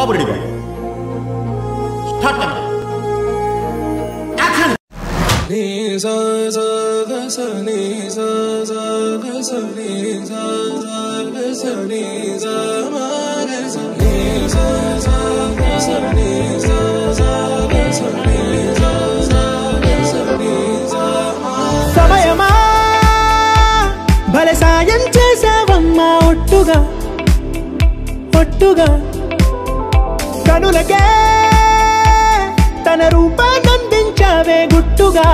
బాబు ready start action నీ సా సా గ స నీ సా సా గ స నీ సా సా గ స నీ సా మా గ స నీ సా సా గ స నీ సా సా గ స నీ సా సా గ స నీ సా సమయమా భలే సాయం చేసావమ్మా ఒట్టుగా ఒట్టుగా కనులకే తన రూపాన్నందించావే గుట్టుగా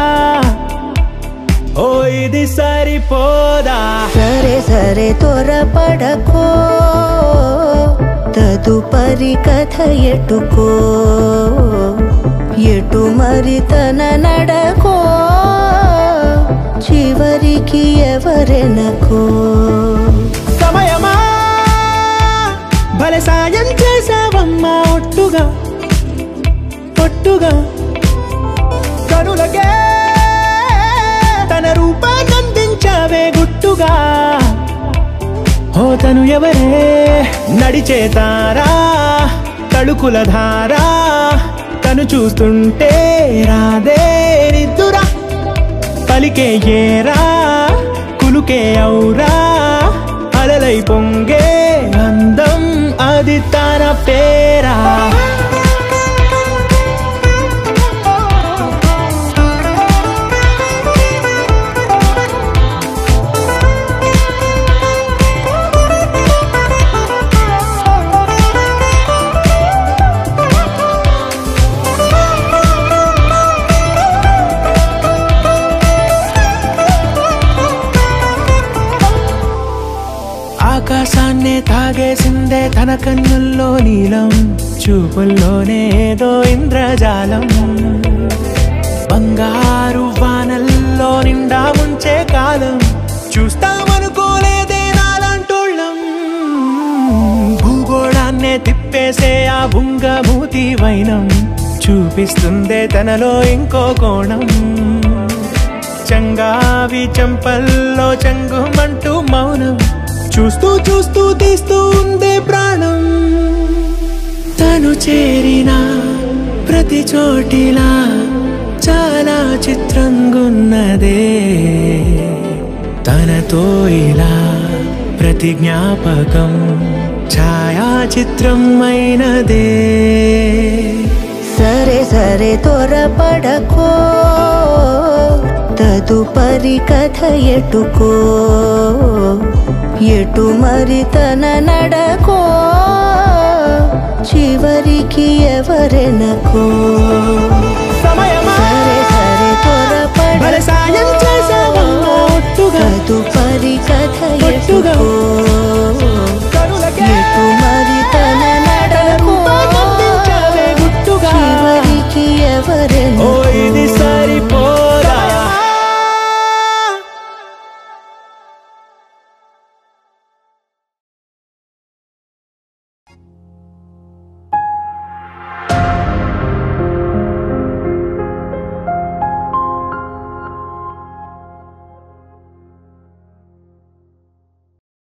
ఓ ఇది సరిపోదా సరే సరే త్వరపడకో తదుపరి కథ ఎటుకో ఎటు మరి తన నడకో చివరికి ఎవరెనకో సమయమా భలే సాయం చేసావమ్మా ఒట్టుగా ఒట్టుగా కనులకే తన రూపాన్నందించావే గుట్టుగా ఓ తను ఎవరే నడిచే తారా తళుకుల ధారా తను చూస్తుంటే రాదే నిద్దురా పలికే ఏరా కులుకే ఔరా అలలై పొంగే అందం అది తన పేరా ఆకాశాన్నే తాగేసిందే తన కన్నుల్లో నీలం చూపుల్లోనే ఏదో ఇంద్రజాలం బంగారు వానల్లో నిండా ముంచే కాలం చూస్తామనుకోలేదే నాలంటోళ్ళం భూగోళాన్నే తిప్పేసే ఆ బుంగమూతి వైనం చూపిస్తుందే తనలో ఇంకో కోణం చంగావి చంపల్లో చంగుమంటూ మౌనం చూస్తూ చూస్తూ తీస్తూ ఉందే ప్రాణం తను చేరిన ప్రతి చోటిలా చాలా చిత్రంగున్నదే తనతో ఇలా ప్రతి జ్ఞాపకం ఛాయాచిత్రం అయినదే సరే సరే త్వరపడకో తదుపరి కథ ఎటుకో ఎటు మరి తన నడకో చివరికి ఎవరెనకో సరే సరే త్వరపడకో తదుపరి కథ ఎటుకో